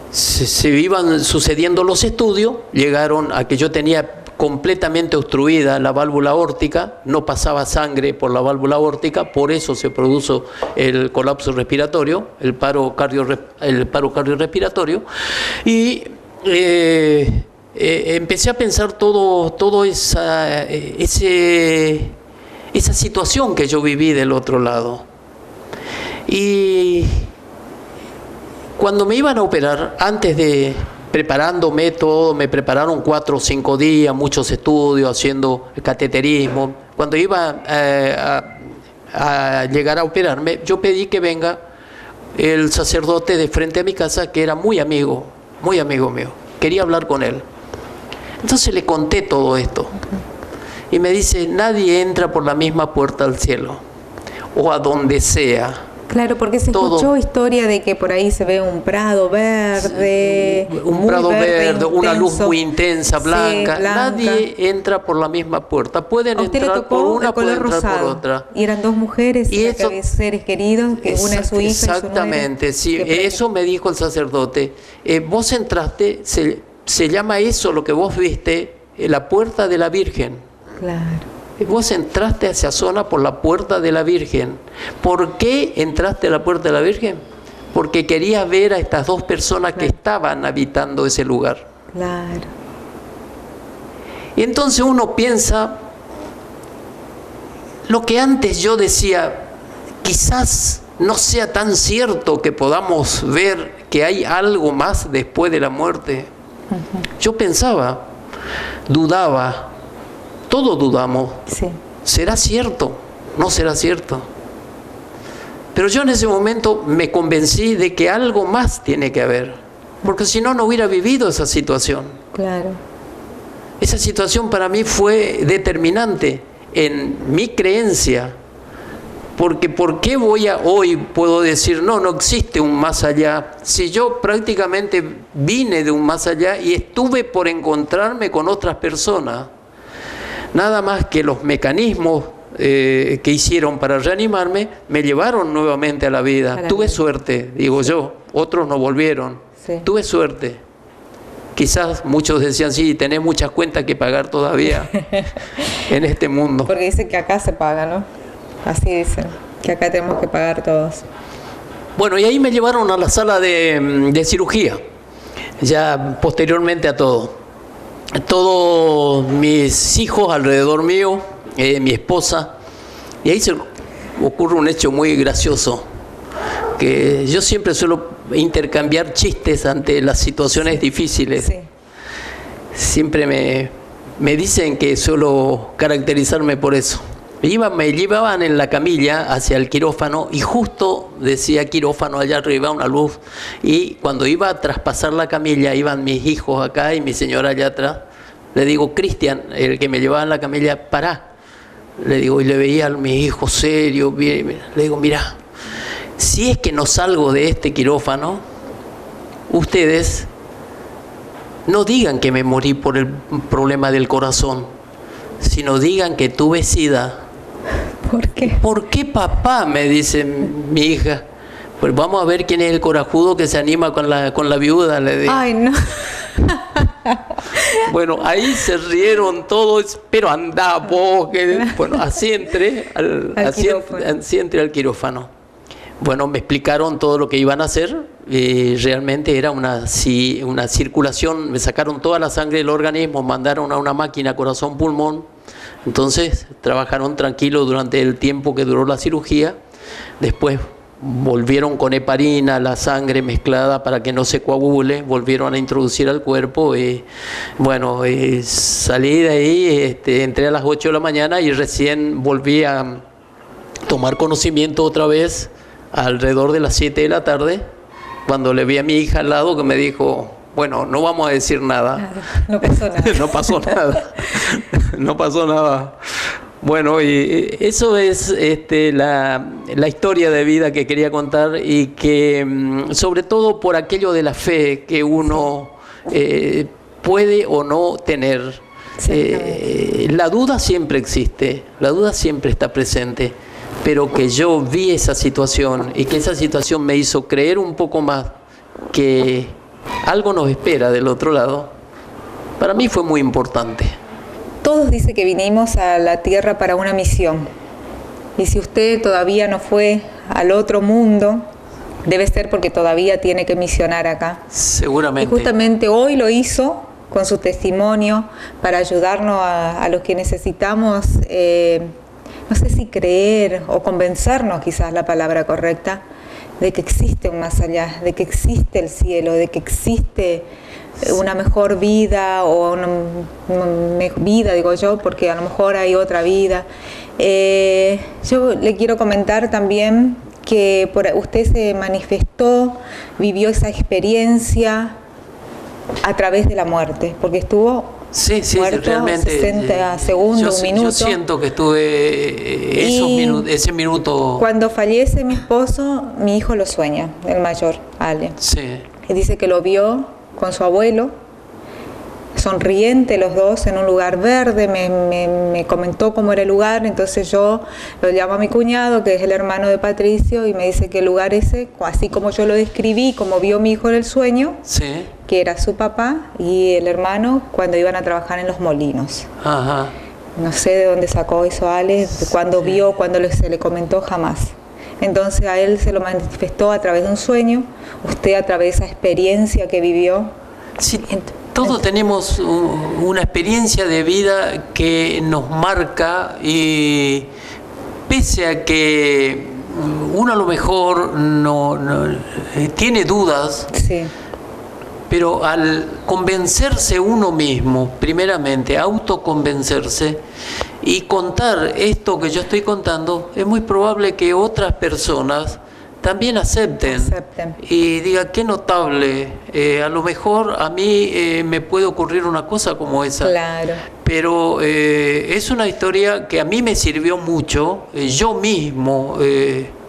Speaker 2: se iban sucediendo los estudios, llegaron a que yo tenía completamente obstruida la válvula aórtica, no pasaba sangre por la válvula aórtica, por eso se produjo el colapso respiratorio, el paro cardiorrespiratorio, y empecé a pensar todo esa situación que yo viví del otro lado. Y cuando me iban a operar, antes de preparándome todo, me prepararon 4 o 5 días, muchos estudios, haciendo cateterismo. Cuando iba a llegar a operarme, yo pedí que venga el sacerdote de frente a mi casa, que era muy amigo mío. Quería hablar con él. Entonces le conté todo esto. Y me dice, nadie entra por la misma puerta al cielo, o a donde sea.
Speaker 1: Claro, porque se escuchó historia de que por ahí se ve un prado verde.
Speaker 2: Un prado verde, una luz muy intensa, blanca. Nadie entra por la misma puerta. Pueden entrar por una, pueden entrar por otra.
Speaker 1: Y eran 2 mujeres, y esto, seres queridos, que una es su hija.
Speaker 2: Exactamente, y su nuera, sí. Eso me dijo el sacerdote. Vos entraste, se llama eso, lo que vos viste, la puerta de la Virgen.
Speaker 1: Claro.
Speaker 2: Vos entraste a esa zona por la puerta de la Virgen. ¿Por qué entraste a la puerta de la Virgen? Porque querías ver a estas 2 personas que estaban habitando ese lugar.
Speaker 1: Claro.
Speaker 2: Y entonces uno piensa, lo que antes yo decía, quizás no sea tan cierto que podamos ver que hay algo más después de la muerte. Yo pensaba, dudaba. Todos dudamos. Sí. ¿Será cierto? ¿No será cierto? Pero yo en ese momento me convencí de que algo más tiene que haber. Porque si no, no hubiera vivido esa situación.
Speaker 1: Claro.
Speaker 2: Esa situación para mí fue determinante en mi creencia. Porque ¿por qué hoy puedo decir, no existe un más allá? Si yo prácticamente vine de un más allá y estuve por encontrarme con otras personas. Nada más que los mecanismos que hicieron para reanimarme me llevaron nuevamente a la vida. Tuve suerte, digo yo. Otros no volvieron. Sí. Tuve suerte. Quizás muchos decían, sí, tenés muchas cuentas que pagar todavía en este mundo.
Speaker 1: Porque dicen que acá se paga, ¿no? Así dicen, que acá tenemos que pagar todos.
Speaker 2: Bueno, y ahí me llevaron a la sala de cirugía, ya posteriormente a todo. Todos mis hijos alrededor mío, mi esposa, y ahí se ocurre un hecho muy gracioso, que yo siempre suelo intercambiar chistes ante las situaciones difíciles. Sí. Siempre me dicen que suelo caracterizarme por eso. Me llevaban en la camilla hacia el quirófano y justo decía quirófano allá arriba, una luz, y cuando iba a traspasar la camilla iban mis hijos acá y mi señora allá atrás. Le digo, Cristian, el que me llevaba en la camilla, pará. Le digo, y le veía a mis hijos serios, bien, le digo, mira, si es que no salgo de este quirófano, ustedes no digan que me morí por el problema del corazón, sino digan que tuve SIDA.
Speaker 1: ¿Por qué?
Speaker 2: ¿Por qué, papá? Me dice mi hija. Pues vamos a ver quién es el corajudo que se anima con la viuda, le digo.
Speaker 1: Ay, no.
Speaker 2: Bueno, ahí se rieron todos, pero andá vos. Bueno, así entré al quirófano. Bueno, me explicaron todo lo que iban a hacer. Realmente era una circulación. Me sacaron toda la sangre del organismo, mandaron a una máquina corazón-pulmón. Entonces trabajaron tranquilos durante el tiempo que duró la cirugía. Después volvieron con heparina, la sangre mezclada para que no se coagule, volvieron a introducir al cuerpo. Bueno, salí de ahí, entré a las 8 de la mañana y recién volví a tomar conocimiento otra vez alrededor de las 7 de la tarde, cuando le vi a mi hija al lado que me dijo, bueno, no vamos a decir nada.
Speaker 1: No pasó nada.
Speaker 2: No pasó nada. No pasó nada. Bueno, y eso es la historia de vida que quería contar, y que sobre todo por aquello de la fe que uno puede o no tener. La duda siempre existe, la duda siempre está presente, pero que yo vi esa situación y que esa situación me hizo creer un poco más que algo nos espera del otro lado, para mí fue muy importante.
Speaker 1: Todos dicen que vinimos a la Tierra para una misión. Y si usted todavía no fue al otro mundo, debe ser porque todavía tiene que misionar acá.
Speaker 2: Seguramente.
Speaker 1: Y justamente hoy lo hizo con su testimonio para ayudarnos a los que necesitamos, no sé si creer o convencernos, quizás la palabra correcta, de que existe un más allá, de que existe el cielo, de que existe una mejor vida, o una vida, digo yo, porque a lo mejor hay otra vida. Yo le quiero comentar también que usted se manifestó, vivió esa experiencia a través de la muerte, porque estuvo muerto realmente, 60 segundos, un minuto.
Speaker 2: Yo siento que estuve ese minuto.
Speaker 1: Cuando fallece mi esposo, mi hijo lo sueña, el mayor, Ale.
Speaker 2: Sí.
Speaker 1: Y dice que lo vio con su abuelo, sonriente los dos, en un lugar verde. Me comentó cómo era el lugar, entonces yo lo llamo a mi cuñado, que es el hermano de Patricio, y me dice que el lugar ese, así como yo lo describí, como vio mi hijo en el sueño,
Speaker 2: sí,
Speaker 1: que era su papá y el hermano cuando iban a trabajar en los molinos.
Speaker 2: Ajá.
Speaker 1: No sé de dónde sacó eso Ale, cuando vio, cuando se le comentó, jamás. Entonces a él se lo manifestó a través de un sueño, usted a través de esa experiencia que vivió.
Speaker 2: Sí, todos tenemos una experiencia de vida que nos marca, y pese a que uno a lo mejor no tiene dudas,
Speaker 1: sí,
Speaker 2: pero al convencerse uno mismo, primeramente autoconvencerse y contar esto que yo estoy contando, es muy probable que otras personas también acepten. Y diga, qué notable, a lo mejor a mí me puede ocurrir una cosa como esa.
Speaker 1: Claro.
Speaker 2: Pero es una historia que a mí me sirvió mucho. Yo mismo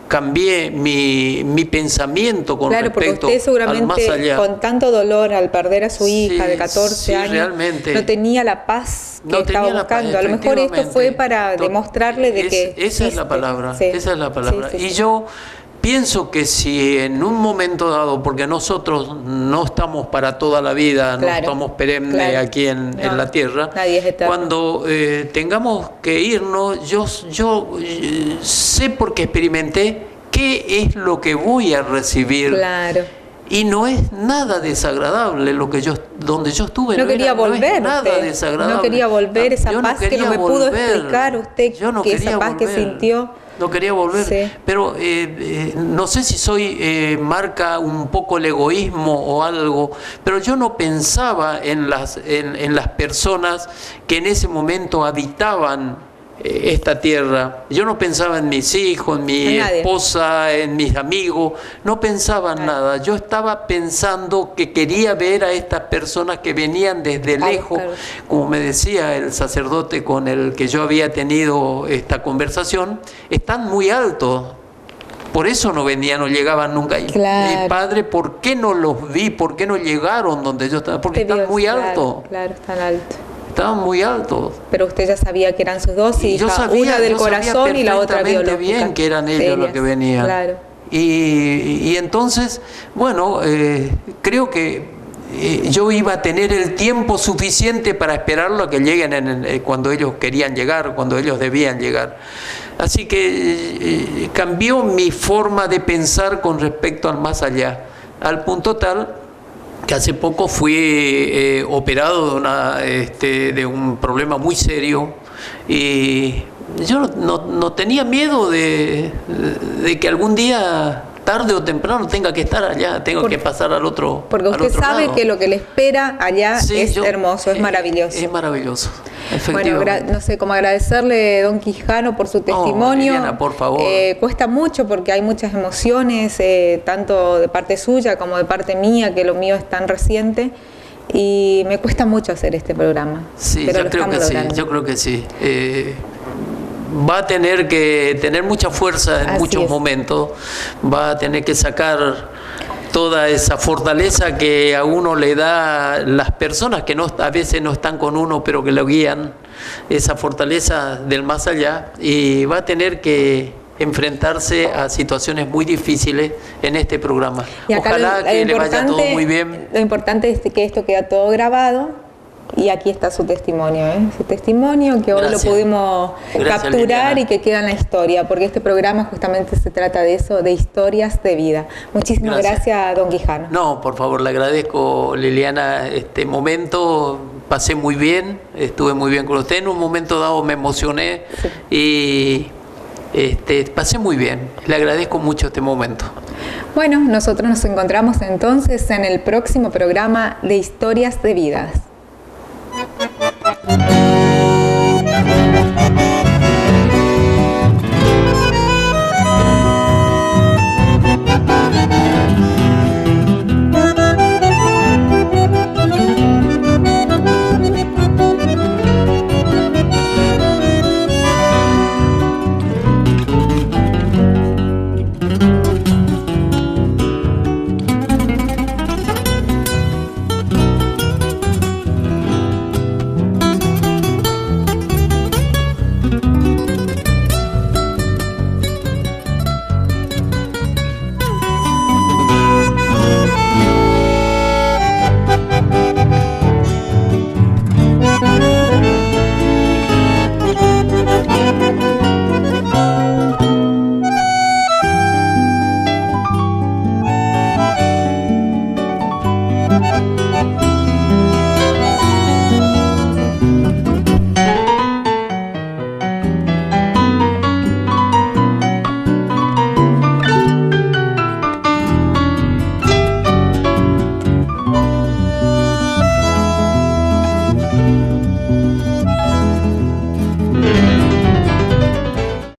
Speaker 2: cambié mi pensamiento con respecto
Speaker 1: porque usted seguramente,
Speaker 2: al más allá.
Speaker 1: Con tanto dolor al perder a su hija de 14 años,
Speaker 2: realmente,
Speaker 1: no tenía la paz que estaba buscando. A lo mejor esto fue para demostrarle de que
Speaker 2: esa es la palabra, esa es la palabra. Y yo pienso que si en un momento dado, porque nosotros no estamos para toda la vida, no estamos perennes aquí en la tierra, cuando tengamos que irnos, yo sé porque experimenté qué es lo que voy a recibir. Y no es nada desagradable donde yo estuve.
Speaker 1: No quería volver.
Speaker 2: No es nada desagradable.
Speaker 1: No quería volver, esa paz que no me pudo explicar usted, que esa paz que sintió.
Speaker 2: No quería volver, pero no sé si marca un poco el egoísmo o algo, pero yo no pensaba en las personas que en ese momento habitaban esta tierra. Yo no pensaba en mis hijos, en mi esposa, en mis amigos, no pensaba en nada. Yo estaba pensando que quería ver a estas personas que venían desde lejos, como me decía el sacerdote con el que yo había tenido esta conversación, están muy altos. Por eso no venían, no llegaban nunca. Padre, ¿por qué no los vi? ¿Por qué no llegaron donde yo estaba? Porque están muy altos.
Speaker 1: Claro, están altos.
Speaker 2: Estaban muy altos.
Speaker 1: Pero usted ya sabía que eran sus dos hijas, una del corazón y la otra biológica.
Speaker 2: Bien que eran ellos los que venían.
Speaker 1: Claro.
Speaker 2: Y entonces, bueno, creo que yo iba a tener el tiempo suficiente para esperarlo a que lleguen cuando ellos querían llegar, cuando ellos debían llegar. Así que cambió mi forma de pensar con respecto al más allá, al punto tal que hace poco fui operado de un problema muy serio y yo no tenía miedo de que algún día, tarde o temprano, tenga que estar allá, que pasar al otro.
Speaker 1: Porque usted sabe que lo que le espera allá es hermoso, es maravilloso.
Speaker 2: Es maravilloso.
Speaker 1: Bueno, no sé cómo agradecerle, don Quijano, por su testimonio.
Speaker 2: Liliana, por favor.
Speaker 1: Cuesta mucho porque hay muchas emociones, tanto de parte suya como de parte mía, que lo mío es tan reciente. Y me cuesta mucho hacer este programa.
Speaker 2: Sí, yo creo que sí. Va a tener que tener mucha fuerza en muchos momentos. Va a tener que sacar toda esa fortaleza que a uno le da las personas que a veces no están con uno, pero que lo guían, esa fortaleza del más allá, y va a tener que enfrentarse a situaciones muy difíciles en este programa. Ojalá que le vaya todo muy bien.
Speaker 1: Lo importante es que esto queda todo grabado. Y aquí está su testimonio, su testimonio que hoy lo pudimos capturar, Liliana, y que queda en la historia, porque este programa justamente se trata de eso, de historias de vida. Muchísimas gracias, don Quijano.
Speaker 2: No, por favor, le agradezco, Liliana, este momento. Pasé muy bien, estuve muy bien con usted. En un momento dado me emocioné y pasé muy bien. Le agradezco mucho este momento.
Speaker 1: Bueno, nosotros nos encontramos entonces en el próximo programa de Historias de Vidas.